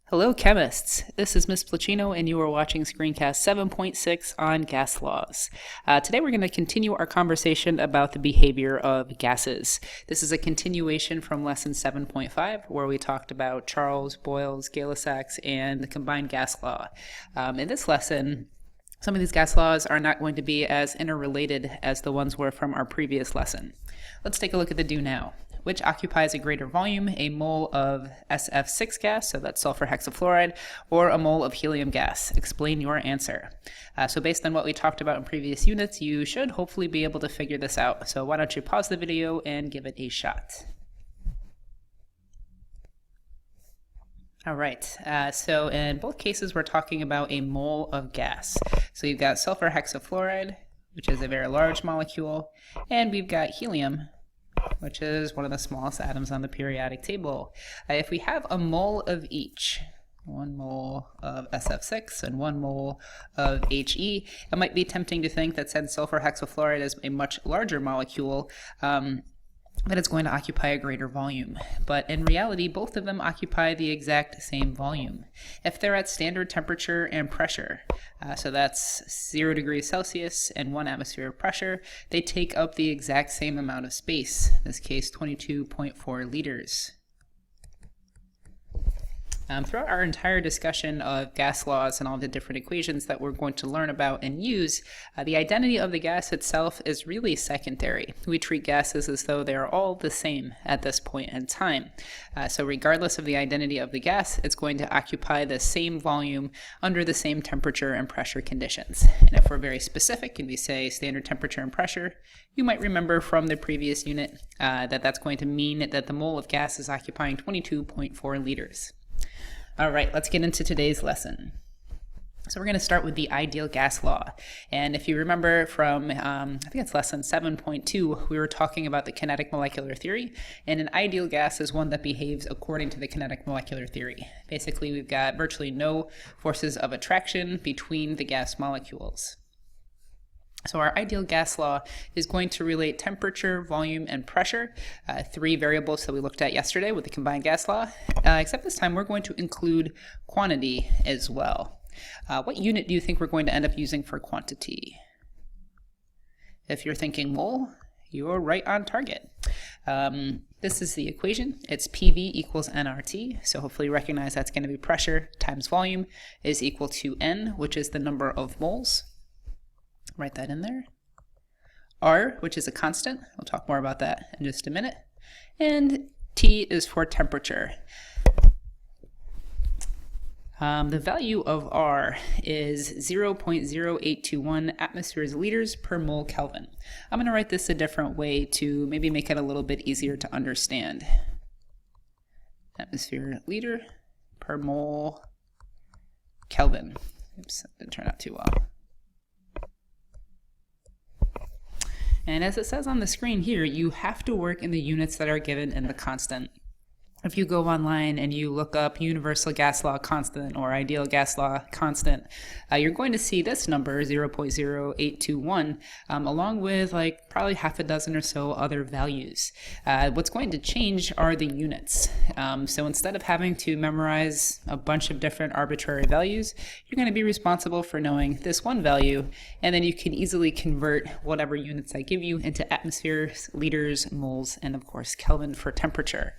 Hello, chemists. This is Miss Placino, and you are watching Screencast 7.6 on gas laws. Today, we're going to continue our conversation about the behavior of gases. This is a continuation from lesson 7.5, where we talked about Charles, Boyle's, Gay-Lussac's, and the combined gas law. In this lesson, some of these gas laws are not going to be as interrelated as the ones were from our previous lesson. Let's take a look at the do now. Which occupies a greater volume, a mole of SF6 gas, so that's sulfur hexafluoride, or a mole of helium gas? Explain your answer. So based on what we talked about in previous units, you should hopefully be able to figure this out. So why don't you pause the video and give it a shot. All right, so in both cases, we're talking about a mole of gas. So you've got sulfur hexafluoride, which is a very large molecule, and we've got helium, which is one of the smallest atoms on the periodic table. If we have a mole of each, 1 mole of SF6 and 1 mole of He, it might be tempting to think that since sulfur hexafluoride is a much larger molecule, that it's going to occupy a greater volume. But in reality, both of them occupy the exact same volume. If they're at standard temperature and pressure, so that's 0 degrees Celsius and 1 atmosphere of pressure, they take up the exact same amount of space, in this case 22.4 liters. Throughout our entire discussion of gas laws and all the different equations that we're going to learn about and use, the identity of the gas itself is really secondary. We treat gases as though they are all the same at this point in time. So regardless of the identity of the gas, it's going to occupy the same volume under the same temperature and pressure conditions. And if we're very specific and we say standard temperature and pressure, you might remember from the previous unit that that's going to mean that the mole of gas is occupying 22.4 liters. All right, let's get into today's lesson. So we're going to start with the ideal gas law. And if you remember from, I think it's lesson 7.2, we were talking about the kinetic molecular theory. And an ideal gas is one that behaves according to the kinetic molecular theory. Basically, we've got virtually no forces of attraction between the gas molecules. So our ideal gas law is going to relate temperature, volume, and pressure, 3 variables that we looked at yesterday with the combined gas law, except this time we're going to include quantity as well. What unit do you think we're going to end up using for quantity? If you're thinking mole, you're right on target. This is the equation. It's PV equals nRT, so hopefully you recognize that's going to be pressure times volume is equal to N, which is the number of moles. Write that in there. R, which is a constant. We'll talk more about that in just a minute. And T is for temperature. The value of R is 0.0821 atmospheres liters per mole Kelvin. I'm going to write this a different way to maybe make it a little bit easier to understand. Atmosphere liter per mole Kelvin. Oops, that didn't turn out too well. And as it says on the screen here, you have to work in the units that are given in the constant. If you go online and you look up universal gas law constant or ideal gas law constant, you're going to see this number, 0.0821, along with like probably half a dozen or so other values. What's going to change are the units. So instead of having to memorize a bunch of different arbitrary values, you're going to be responsible for knowing this one value, and then you can easily convert whatever units I give you into atmospheres, liters, moles, and of course Kelvin for temperature.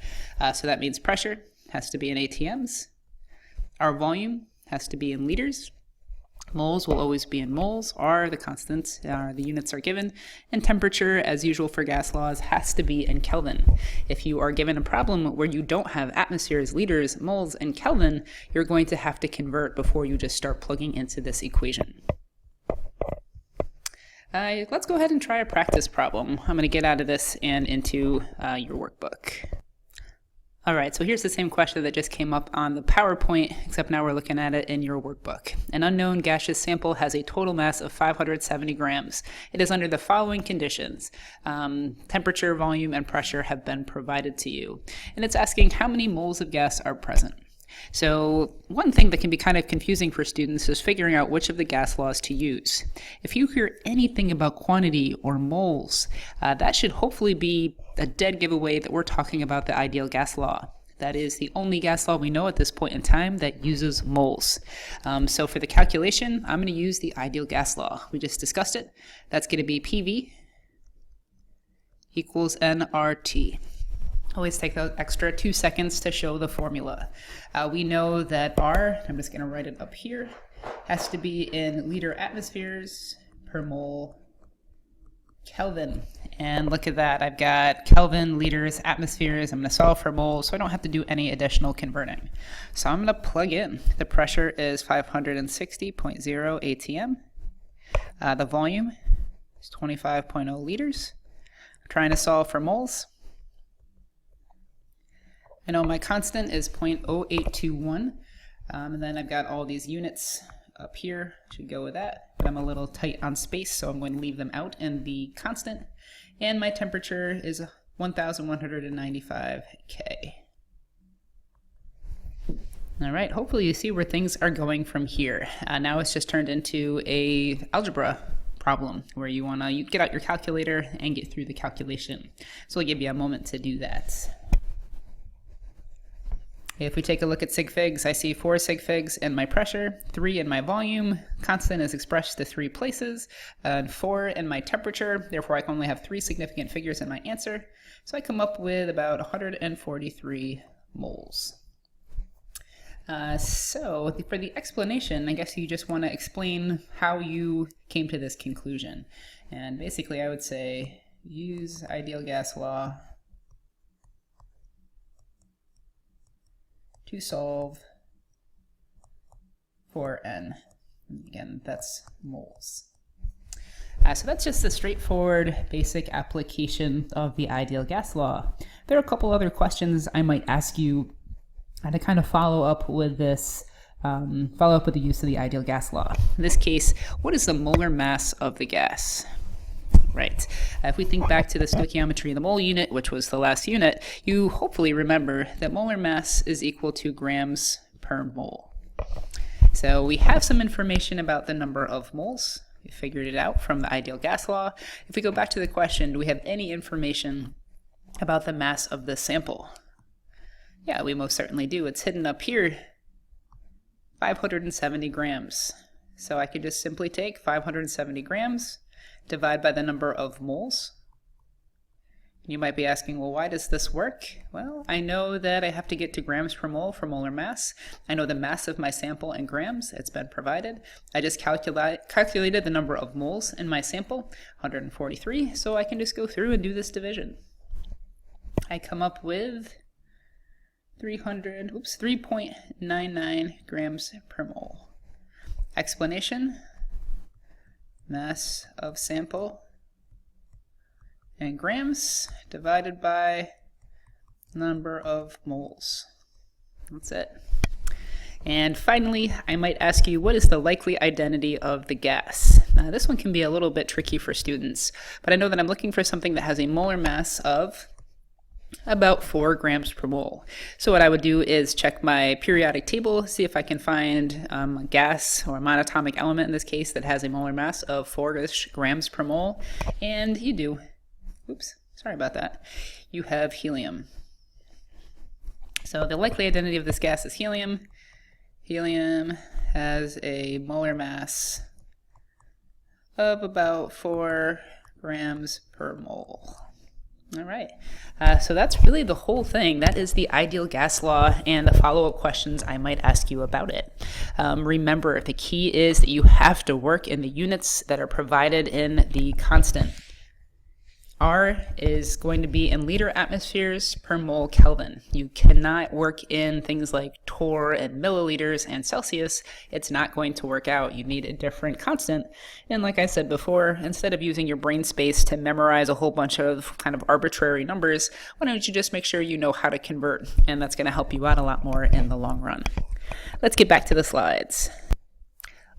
So that means pressure has to be in ATMs. Our volume has to be in liters. Moles will always be in moles. R, the constants, the units are given. And temperature, as usual for gas laws, has to be in Kelvin. If you are given a problem where you don't have atmospheres, liters, moles, and Kelvin, you're going to have to convert before you just start plugging into this equation. Let's go ahead and try a practice problem. I'm going to get out of this and into your workbook. All right, so here's the same question that just came up on the PowerPoint, except now we're looking at it in your workbook. An unknown gaseous sample has a total mass of 570 grams. It is under the following conditions. Temperature, volume, and pressure have been provided to you. And it's asking how many moles of gas are present. So one thing that can be kind of confusing for students is figuring out which of the gas laws to use. If you hear anything about quantity or moles, that should hopefully be a dead giveaway that we're talking about the ideal gas law. The That is the only gas law we know at this point in time that uses moles. So for the calculation, I'm going to use the ideal gas law. We just discussed it. That's going to be PV equals nRT. Always take those extra 2 seconds to show the formula. We know that R, I'm just going to write it up here, has to be in liter atmospheres per mole Kelvin. And look at that, I've got Kelvin, liters, atmospheres. I'm going to solve for moles, so I don't have to do any additional converting. So I'm going to plug in. The pressure is 560.0 atm. The volume is 25.0 liters. I'm trying to solve for moles. I know my constant is 0.0821, and then I've got all these units up here. Should go with that, but I'm a little tight on space, so I'm going to leave them out in the constant. And my temperature is 1,195 K. All right, hopefully you see where things are going from here. Now it's just turned into a algebra problem where you want to get out your calculator and get through the calculation. So I'll give you a moment to do that. If we take a look at sig figs, I see 4 sig figs in my pressure, 3 in my volume, constant is expressed to 3 places, and 4 in my temperature. Therefore, I can only have 3 significant figures in my answer. So I come up with about 143 moles. So for the explanation, I guess you just want to explain how you came to this conclusion. And basically, I would say use ideal gas law to solve for n. Again, that's moles. So that's just a straightforward basic application of the ideal gas law. There are a couple other questions I might ask you to kind of follow up with this, follow up with the use of the ideal gas law. In this case, what is the molar mass of the gas? Right. If we think back to the stoichiometry of the mole unit, which was the last unit, you hopefully remember that molar mass is equal to grams per mole. So we have some information about the number of moles. We figured it out from the ideal gas law. If we go back to the question, do we have any information about the mass of the sample? Yeah, we most certainly do. It's hidden up here, 570 grams. So I could just simply take 570 grams, divide by the number of moles. You might be asking, well, why does this work? Well, I know that I have to get to grams per mole for molar mass. I know the mass of my sample in grams. It's been provided. I just calculated the number of moles in my sample, 143, so I can just go through and do this division. I come up with 3.99 grams per mole. Explanation: mass of sample in grams divided by number of moles. That's it. And finally, I might ask you, what is the likely identity of the gas? Now, this one can be a little bit tricky for students, but I know that I'm looking for something that has a molar mass of about 4 grams per mole. So what I would do is check my periodic table, see if I can find a gas or a monatomic element in this case that has a molar mass of 4-ish grams per mole. And you do. Oops, sorry about that. You have helium. So the likely identity of this gas is helium. Helium has a molar mass of about 4 grams per mole. All right, so that's really the whole thing. That is the ideal gas law and the follow-up questions I might ask you about it. Remember, the key is that you have to work in the units that are provided in the constant. R is going to be in liter atmospheres per mole Kelvin. You cannot work in things like torr and milliliters and Celsius. It's not going to work out. You need a different constant. And like I said before, instead of using your brain space to memorize a whole bunch of kind of arbitrary numbers, why don't you just make sure you know how to convert? And that's going to help you out a lot more in the long run. Let's get back to the slides.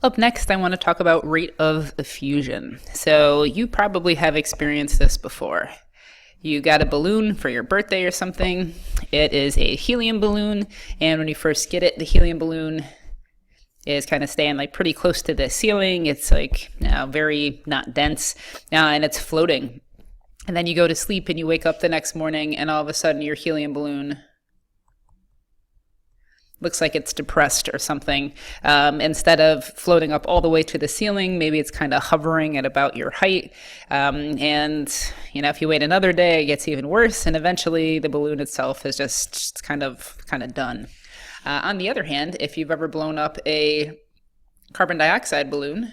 Up next, I want to talk about rate of effusion. So you probably have experienced this before. You got a balloon for your birthday or something. It is a helium balloon, and when you first get it, the helium balloon is kind of staying like pretty close to the ceiling. It's like very not dense, and it's floating. And then you go to sleep and you wake up the next morning, and all of a sudden your helium balloon looks like it's depressed or something. Instead of floating up all the way to the ceiling, maybe it's kind of hovering at about your height. And if you wait another day, it gets even worse, and eventually the balloon itself is just kind of done. On the other hand, if you've ever blown up a carbon dioxide balloon,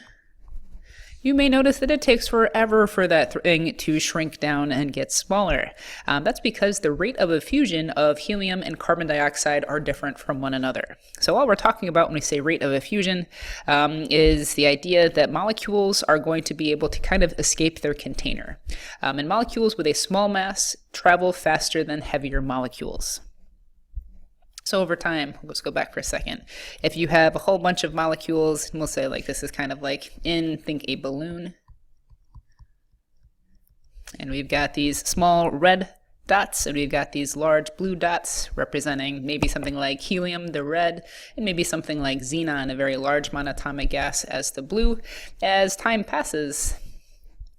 you may notice that it takes forever for that thing to shrink down and get smaller. That's because the rate of effusion of helium and carbon dioxide are different from one another. So all we're talking about when we say rate of effusion is the idea that molecules are going to be able to kind of escape their container. And molecules with a small mass travel faster than heavier molecules. So over time, let's go back for a second. If you have a whole bunch of molecules, and we'll say like this is kind of like think a balloon. And we've got these small red dots, and we've got these large blue dots representing maybe something like helium, the red, and maybe something like xenon, a very large monatomic gas, as the blue. As time passes,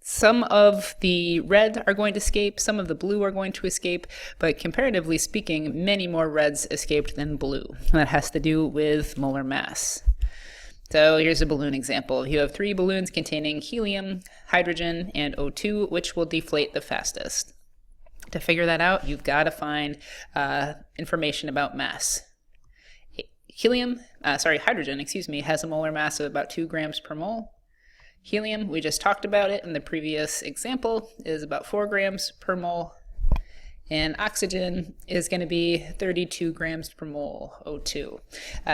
some of the red are going to escape, some of the blue are going to escape, but comparatively speaking, many more reds escaped than blue. And that has to do with molar mass. So here's a balloon example. You have 3 balloons containing helium, hydrogen, and O2, which will deflate the fastest. To figure that out, you've got to find information about mass. Hydrogen, has a molar mass of about 2 grams per mole. Helium, we just talked about it in the previous example, is about 4 grams per mole. And oxygen is going to be 32 grams per mole, O2.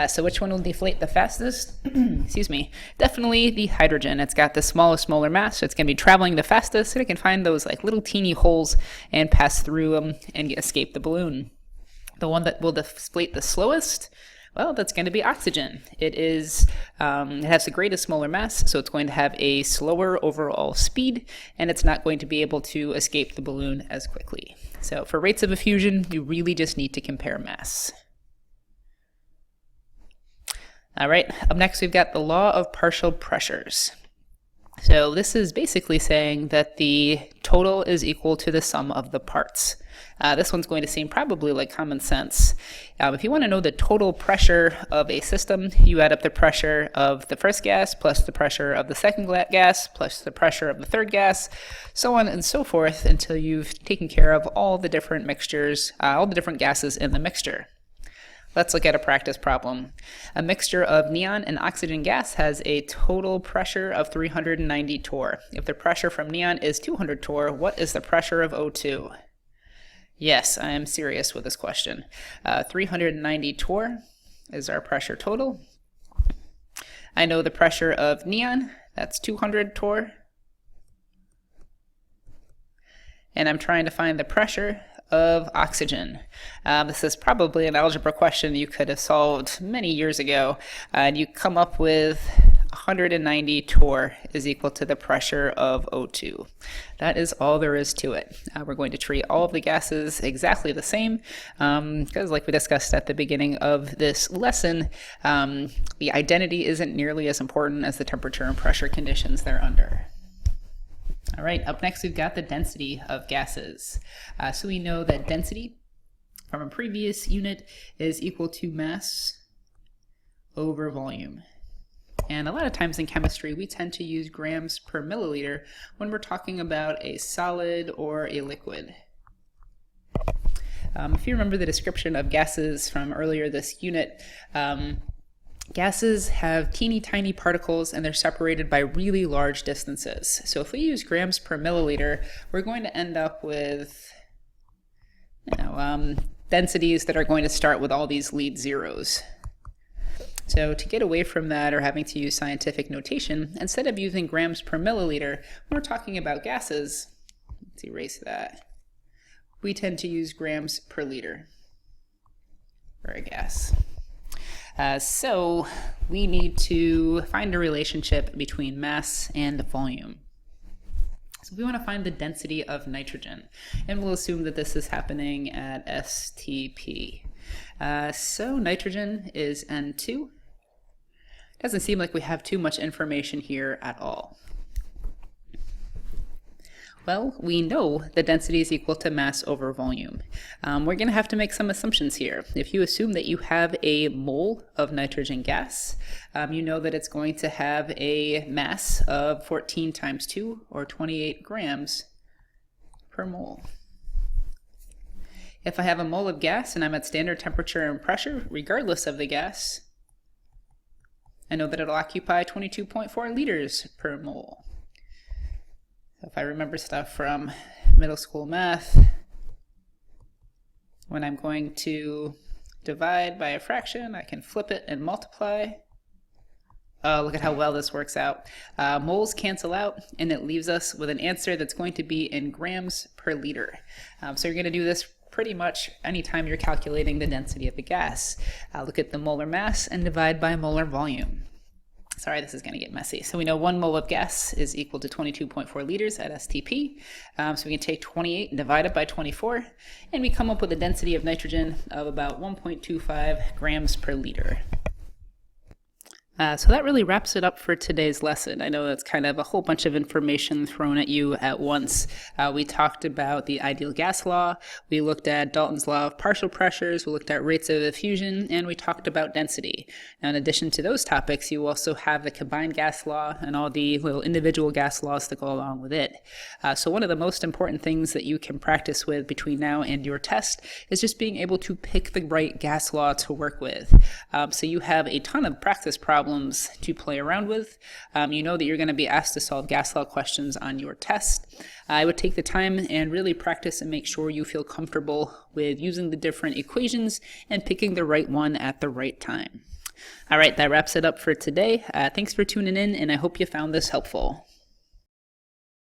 So which one will deflate the fastest? Excuse me. Definitely the hydrogen. It's got the smallest molar mass, so it's going to be traveling the fastest, and it can find those like little teeny holes and pass through them and escape the balloon. The one that will deflate the slowest, well, that's going to be oxygen. It has the greatest molar mass, so it's going to have a slower overall speed, and it's not going to be able to escape the balloon as quickly. So for rates of effusion, you really just need to compare mass. All right, up next we've got the law of partial pressures. So this is basically saying that the total is equal to the sum of the parts. This one's going to seem probably like common sense. If you want to know the total pressure of a system, you add up the pressure of the first gas plus the pressure of the second gas plus the pressure of the third gas, so on and so forth until you've taken care of all the different mixtures, all the different gases in the mixture. Let's look at a practice problem. A mixture of neon and oxygen gas has a total pressure of 390 torr. If the pressure from neon is 200 torr, what is the pressure of O2? Yes, I am serious with this question. 390 torr is our pressure total. I know the pressure of neon, that's 200 torr. And I'm trying to find the pressure of oxygen. This is probably an algebra question you could have solved many years ago, and you come up with 190 torr is equal to the pressure of O2. That is all there is to it. We're going to treat all of the gases exactly the same because, like we discussed at the beginning of this lesson, the identity isn't nearly as important as the temperature and pressure conditions they're under. All right, up next we've got the density of gases. So we know that density from a previous unit is equal to mass over volume. And a lot of times in chemistry, we tend to use grams per milliliter when we're talking about a solid or a liquid. If you remember the description of gases from earlier this unit, gases have teeny tiny particles and they're separated by really large distances. So if we use grams per milliliter, we're going to end up with densities that are going to start with all these lead zeros. So to get away from that or having to use scientific notation, instead of using grams per milliliter, when we're talking about gases, let's erase that, we tend to use grams per liter for a gas. So we need to find a relationship between mass and volume. So we want to find the density of nitrogen, and we'll assume that this is happening at STP. So nitrogen is N2. Doesn't seem like we have too much information here at all. Well, we know the density is equal to mass over volume. We're going to have to make some assumptions here. If you assume that you have a mole of nitrogen gas, you know that it's going to have a mass of 14 times 2, or 28 grams per mole. If I have a mole of gas and I'm at standard temperature and pressure, regardless of the gas, I know that it'll occupy 22.4 liters per mole. If I remember stuff from middle school math, when I'm going to divide by a fraction, I can flip it and multiply. Oh, look at how well this works out. Moles cancel out, and it leaves us with an answer that's going to be in grams per liter. So you're going to do this pretty much anytime you're calculating the density of the gas. Look at the molar mass and divide by molar volume. Sorry, this is going to get messy. So we know 1 mole of gas is equal to 22.4 liters at STP. So we can take 28 and divide it by 24, and we come up with a density of nitrogen of about 1.25 grams per liter. So that really wraps it up for today's lesson. I know that's kind of a whole bunch of information thrown at you at once. We talked about the ideal gas law, we looked at Dalton's law of partial pressures, we looked at rates of effusion, and we talked about density. Now, in addition to those topics, you also have the combined gas law and all the little individual gas laws that go along with it. So one of the most important things that you can practice with between now and your test is just being able to pick the right gas law to work with. So you have a ton of practice problems to play around with. You know that you're going to be asked to solve gas law questions on your test. I would take the time and really practice and make sure you feel comfortable with using the different equations and picking the right one at the right time. All right, that wraps it up for today. Thanks for tuning in, and I hope you found this helpful.